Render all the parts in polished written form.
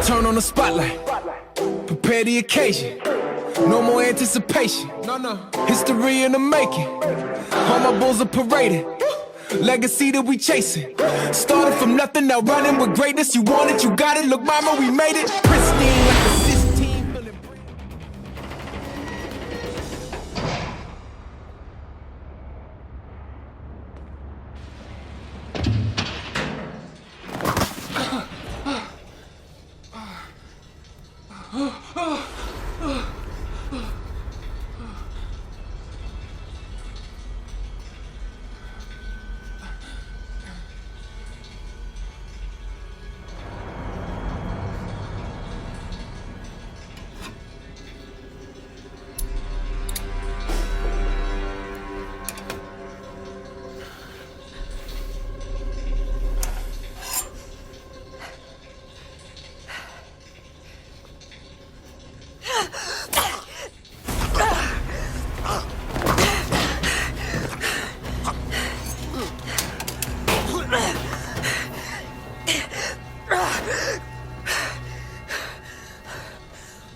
Turn on the spotlight, prepare the occasion. No more anticipation, history in the making. All my bulls are paraded, legacy that we chasing. Started from nothing, now running with greatness. You want it, you got it, look mama, we made it. Pristine like the Sistine, feeling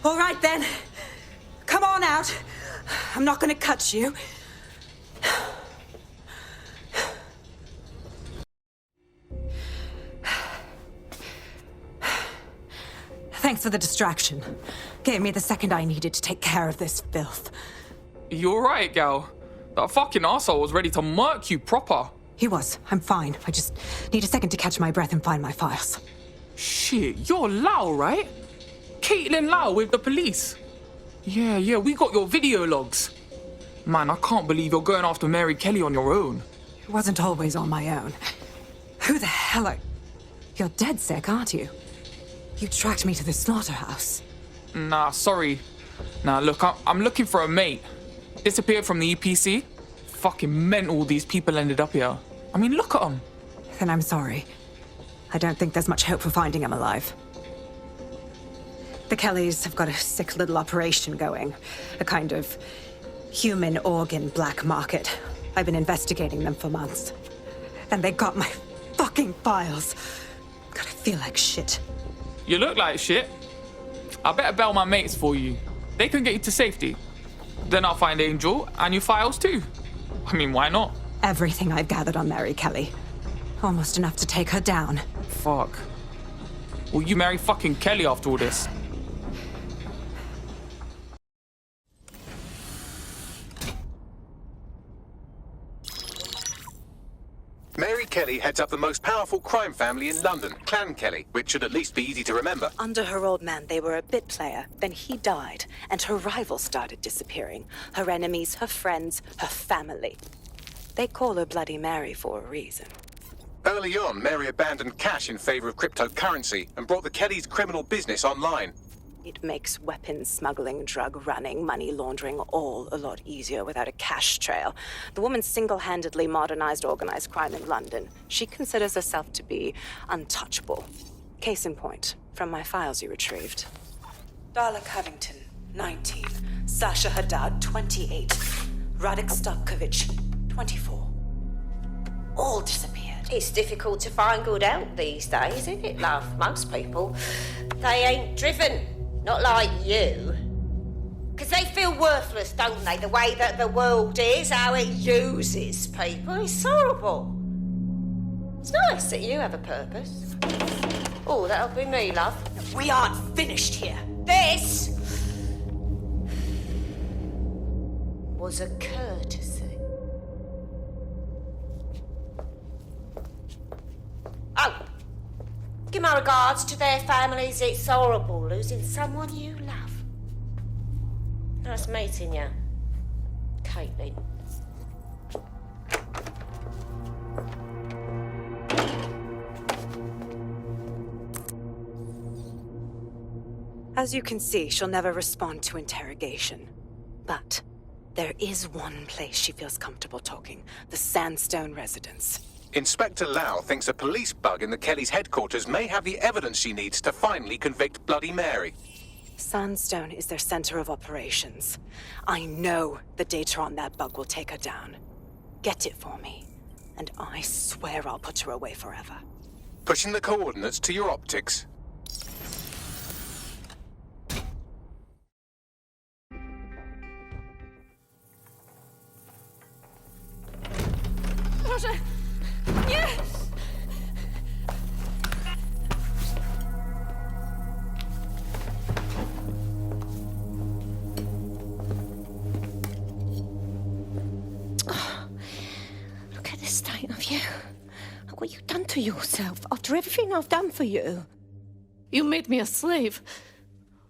All right, then. Come on out. I'm not gonna cut you. Thanks for the distraction. Gave me the second I needed to take care of this filth. You alright, gal? That fucking arsehole was ready to murk you proper. He was. I'm fine. I just need a second to catch my breath and find my files. Shit, you're Lau, right? Caitlin Lau with the police. Yeah, we got your video logs. Man, I can't believe you're going after Mary Kelly on your own. It wasn't always on my own. Who the hell are... You're dead sick, aren't you? You tracked me to the slaughterhouse. Nah, sorry. Nah, look, I'm looking for a mate. Disappeared from the EPC. Fucking mental these people ended up here. I mean, look at them. Then I'm sorry. I don't think there's much hope for finding him alive. The Kellys have got a sick little operation going. A kind of human organ black market. I've been investigating them for months. And they got my fucking files. God, I feel like shit. You look like shit. I better bail my mates for you. They can get you to safety. Then I'll find Angel and your files too. I mean, why not? Everything I've gathered on Mary Kelly. Almost enough to take her down. Fuck. Will you marry fucking Kelly after all this? Mary Kelly heads up the most powerful crime family in London, Clan Kelly, which should at least be easy to remember. Under her old man, they were a bit player. Then he died, and her rivals started disappearing. Her enemies, her friends, her family. They call her Bloody Mary for a reason. Early on, Mary abandoned cash in favor of cryptocurrency and brought the Kellys' criminal business online. It makes weapons smuggling, drug running, money laundering all a lot easier without a cash trail. The woman single-handedly modernized organized crime in London. She considers herself to be untouchable. Case in point, from my files you retrieved. Darla Covington, 19. Sasha Haddad, 28. Radek Starkovich, 24. All disappeared. It's difficult to find good help these days, isn't it, love? Most people, they ain't driven. Not like you. Because they feel worthless, don't they? The way that the world is, how it uses people. It's horrible. It's nice that you have a purpose. Oh, that'll be me, love. We aren't finished here. This was a courtesy. Oh, give my regards to their families. It's horrible losing someone you love. Nice meeting you, Caitlin. As you can see, she'll never respond to interrogation. But there is one place she feels comfortable talking, the Sandstone residence. Inspector Lau thinks a police bug in the Kellys' headquarters may have the evidence she needs to finally convict Bloody Mary. Sandstone is their center of operations. I know the data on that bug will take her down. Get it for me, and I swear I'll put her away forever. Pushing the coordinates to your optics. have you? What have you done to yourself after everything I've done for you? You made me a slave.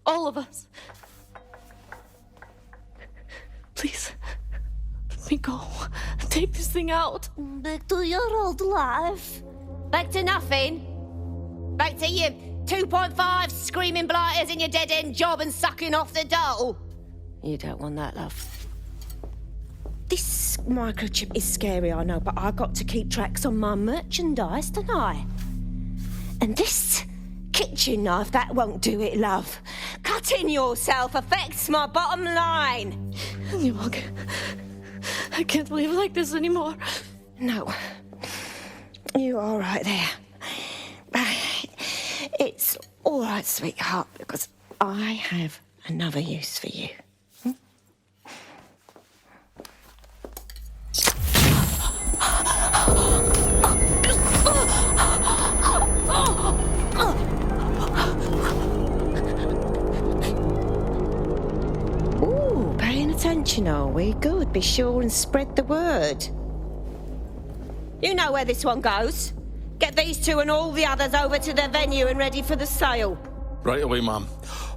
All of us. Please, let me go. Take this thing out. Back to your old life. Back to nothing. Back to you 2.5 screaming blighters in your dead-end job and sucking off the dole. You don't want that, love. This microchip is scary, I know, but I got to keep tracks on my merchandise, don't I? And this kitchen knife, that won't do it, love. Cutting yourself affects my bottom line. I can't live like this anymore. No. You're all right there. It's all right, sweetheart, because I have another use for you. Ooh, paying attention, are we? Good. Be sure and spread the word. You know where this one goes. Get these two and all the others over to the venue and ready for the sale. Right away, ma'am.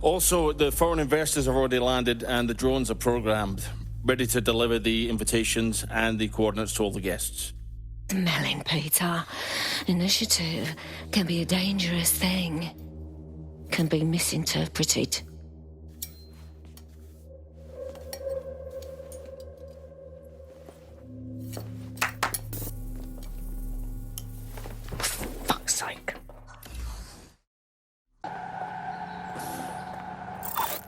Also, the foreign investors have already landed and the drones are programmed, ready to deliver the invitations and the coordinates to all the guests. Smelling, Peter. Initiative can be a dangerous thing. Can be misinterpreted. Fuck's sake.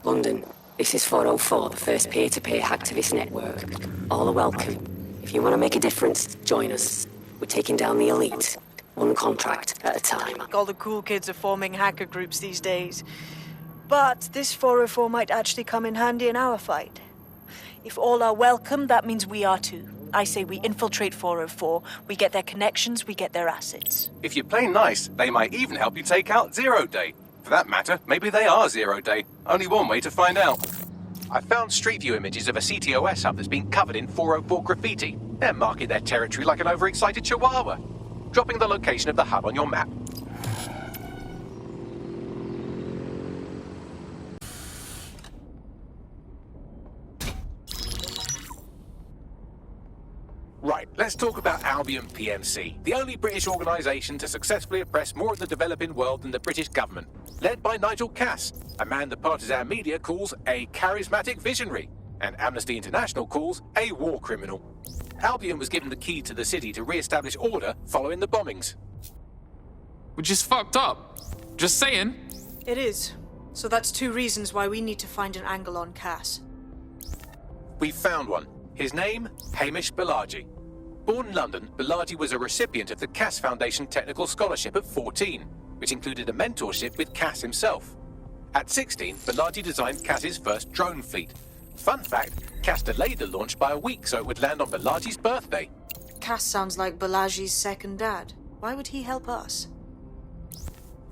London, this is 404, the first peer-to-peer hacktivist network. All are welcome. If you want to make a difference, join us. We're taking down the elite, one contract at a time. All the cool kids are forming hacker groups these days. But this 404 might actually come in handy in our fight. If all are welcome, that means we are too. I say we infiltrate 404, we get their connections, we get their assets. If you play nice, they might even help you take out Zero Day. For that matter, maybe they are Zero Day. Only one way to find out. I found Street View images of a CTOS hub that's been covered in 404 graffiti. They're marking their territory like an overexcited chihuahua. Dropping the location of the hub on your map. Right, let's talk about Albion PMC, the only British organisation to successfully oppress more of the developing world than the British government, led by Nigel Cass, a man the partisan media calls a charismatic visionary, and Amnesty International calls a war criminal. Albion was given the key to the city to re-establish order following the bombings. Which is fucked up. Just saying. It is. So that's two reasons why we need to find an angle on Cass. We've found one. His name, Hamish Balaji. Born in London, Balaji was a recipient of the Cass Foundation Technical Scholarship at 14, which included a mentorship with Cass himself. At 16, Balaji designed Cass's first drone fleet. Fun fact, Cass delayed the launch by a week so it would land on Balaji's birthday. Cass sounds like Balaji's second dad. Why would he help us?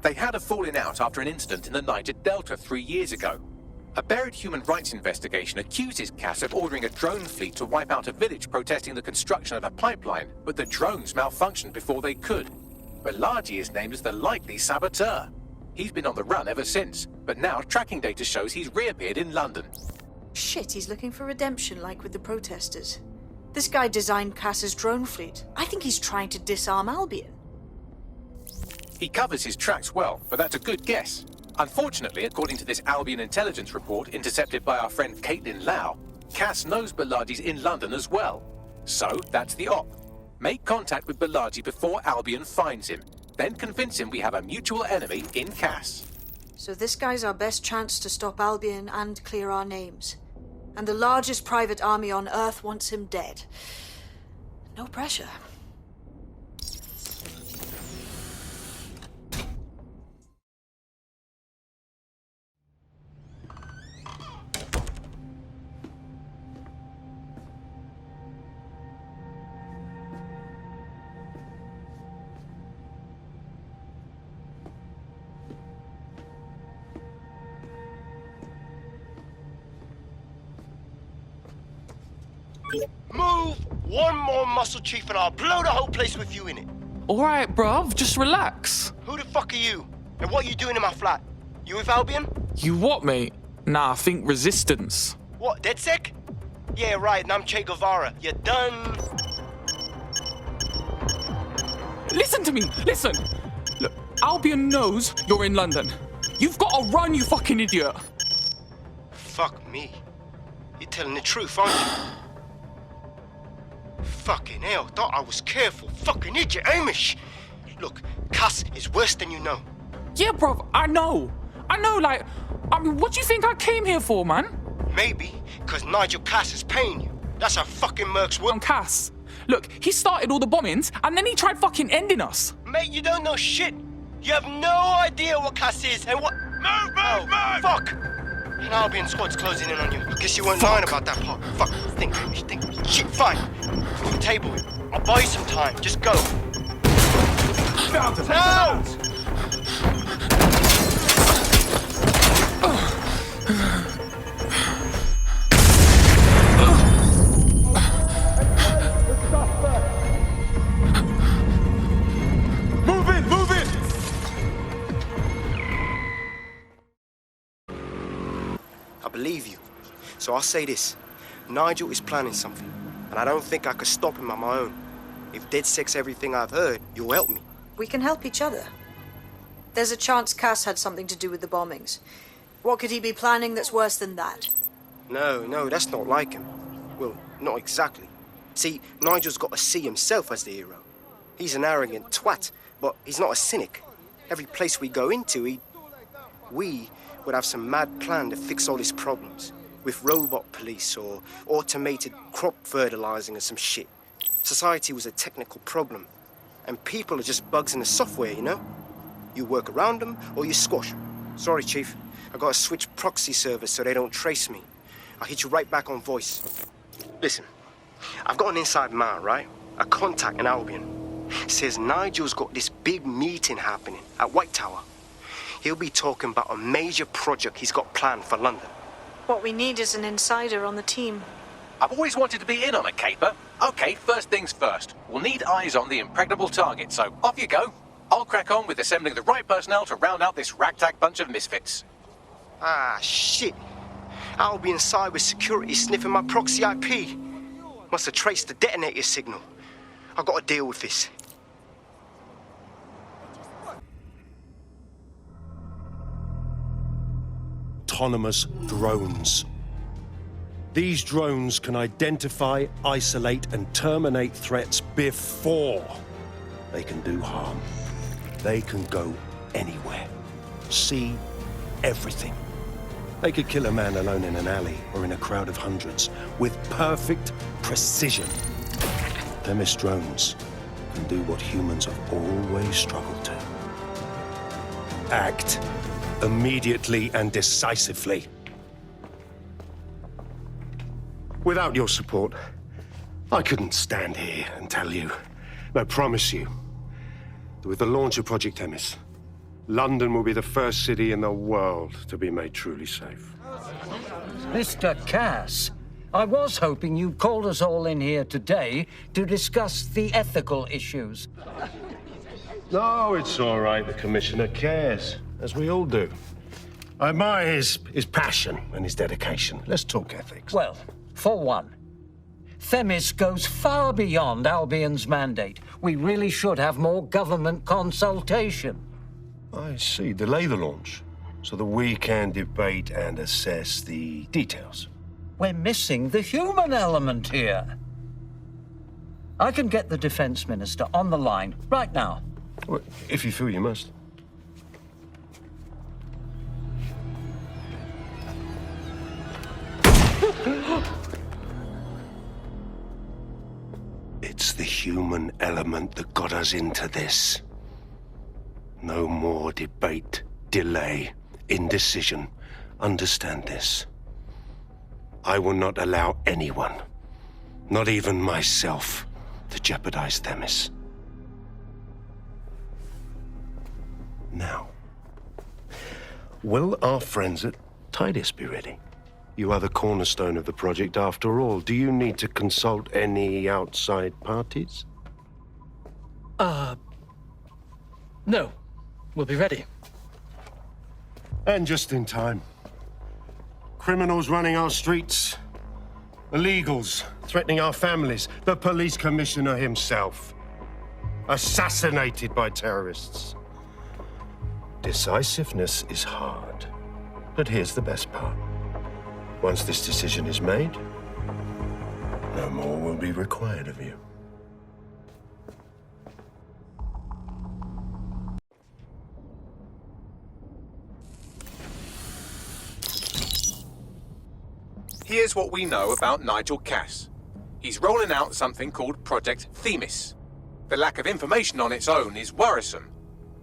They had a falling out after an incident in the Niger Delta 3 years ago. A buried human rights investigation accuses Cass of ordering a drone fleet to wipe out a village protesting the construction of a pipeline, but the drones malfunctioned before they could. Balaji is named as the likely saboteur. He's been on the run ever since, but now tracking data shows he's reappeared in London. Shit, he's looking for redemption like with the protesters. This guy designed Cass's drone fleet. I think he's trying to disarm Albion. He covers his tracks well, but that's a good guess. Unfortunately, according to this Albion intelligence report intercepted by our friend Caitlin Lau, Cass knows Balaji's in London as well. So, that's the op. Make contact with Balaji before Albion finds him. Then convince him we have a mutual enemy in Cass. So this guy's our best chance to stop Albion and clear our names. And the largest private army on Earth wants him dead. No pressure. Move! One more muscle, Chief, and I'll blow the whole place with you in it. All right, bruv, just relax. Who the fuck are you? And what are you doing in my flat? You with Albion? You what, mate? Nah, I think resistance. What, DedSec? Yeah, right, and I'm Che Guevara. You done? Listen to me, listen. Look, Albion knows you're in London. You've got to run, you fucking idiot. Fuck me. You're telling the truth, aren't you? Fucking hell, thought I was careful. Fucking idiot, Amish. Look, Cass is worse than you know. Yeah, bruv, I know, like, I mean, what do you think I came here for, man? Maybe, because Nigel Cass is paying you. That's how fucking Mercs work. Cass, look, he started all the bombings, and then he tried fucking ending us. Mate, you don't know shit. You have no idea what Cass is and what... Move! Fuck! An Albion squad's closing in on you. I guess you weren't lying about that part. Fuck, think. Shit, fine. On the table. I'll buy you some time. Just go. No! Move it! I believe you. So I'll say this. Nigel is planning something, and I don't think I could stop him on my own. If DedSec's everything I've heard, you'll help me. We can help each other. There's a chance Cass had something to do with the bombings. What could he be planning that's worse than that? No, that's not like him. Well, not exactly. See, Nigel's got to see himself as the hero. He's an arrogant twat, but he's not a cynic. Every place we go into, we would have some mad plan to fix all his problems. With robot police or automated crop fertilizing or some shit. Society was a technical problem. And people are just bugs in the software, you know? You work around them or you squash them. Sorry, Chief. I gotta switch proxy servers so they don't trace me. I'll hit you right back on voice. Listen, I've got an inside man, right? A contact in Albion. Says Nigel's got this big meeting happening at White Tower. He'll be talking about a major project he's got planned for London. What we need is an insider on the team. I've always wanted to be in on a caper. Okay, first things first. We'll need eyes on the impregnable target, so off you go. I'll crack on with assembling the right personnel to round out this ragtag bunch of misfits. Ah, shit. Albion cybersecurity sniffing my proxy IP. Must have traced the detonator signal. I've got to deal with this. Autonomous drones. These drones can identify, isolate, and terminate threats before they can do harm. They can go anywhere, see everything. They could kill a man alone in an alley or in a crowd of hundreds with perfect precision. Themis drones can do what humans have always struggled to. Act immediately and decisively. Without your support, I couldn't stand here and tell you, I promise you, that with the launch of Project Themis, London will be the first city in the world to be made truly safe. Mr. Cass, I was hoping you'd called us all in here today to discuss the ethical issues. No, it's all right. The Commissioner cares, as we all do. I admire his passion and his dedication. Let's talk ethics. Well, for one, Themis goes far beyond Albion's mandate. We really should have more government consultation. I see. Delay the launch so that we can debate and assess the details. We're missing the human element here. I can get the Defense Minister on the line right now. Well, if you feel you must. It's the human element that got us into this. No more debate, delay, indecision. Understand this. I will not allow anyone, not even myself, to jeopardize Themis. Now, will our friends at Tidus be ready? You are the cornerstone of the project after all. Do you need to consult any outside parties? No. We'll be ready. And just in time. Criminals running our streets. Illegals threatening our families. The police commissioner himself. Assassinated by terrorists. Decisiveness is hard. But here's the best part. Once this decision is made, no more will be required of you. Here's what we know about Nigel Cass. He's rolling out something called Project Themis. The lack of information on its own is worrisome,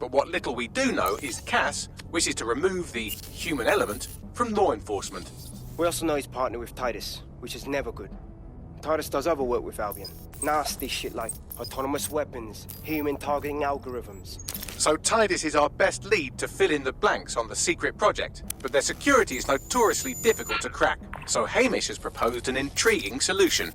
but what little we do know is Cass wishes to remove the human element from law enforcement. We also know he's partnered with Titus, which is never good. Titus does other work with Albion. Nasty shit like autonomous weapons, human targeting algorithms. So Titus is our best lead to fill in the blanks on the secret project, but their security is notoriously difficult to crack. So Hamish has proposed an intriguing solution.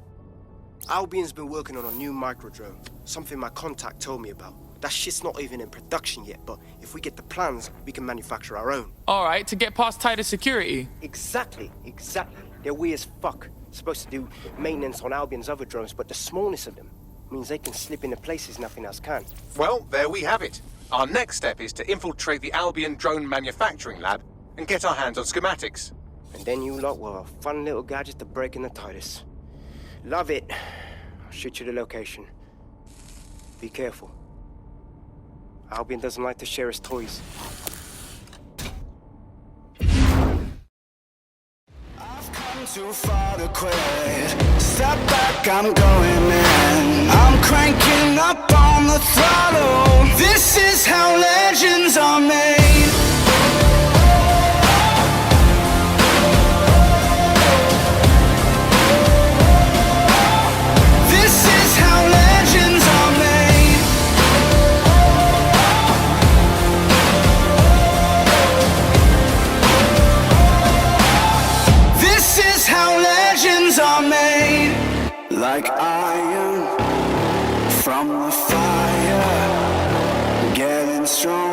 Albion's been working on a new microdrone, something my contact told me about. That shit's not even in production yet, but if we get the plans, we can manufacture our own. All right, to get past Titus security. Exactly. They're weird as fuck. Supposed to do maintenance on Albion's other drones, but the smallness of them means they can slip into places nothing else can. Well, there we have it. Our next step is to infiltrate the Albion drone manufacturing lab and get our hands on schematics. And then you lot will have a fun little gadget to break in the Titus. Love it. I'll shoot you the location. Be careful. Albion doesn't like to share his toys. I've come too far to quit. Step back, I'm going in. I'm cranking up on the throttle. This is how legends are made. This is how legends are made. This is how legends are made. Like iron from the fire, getting strong.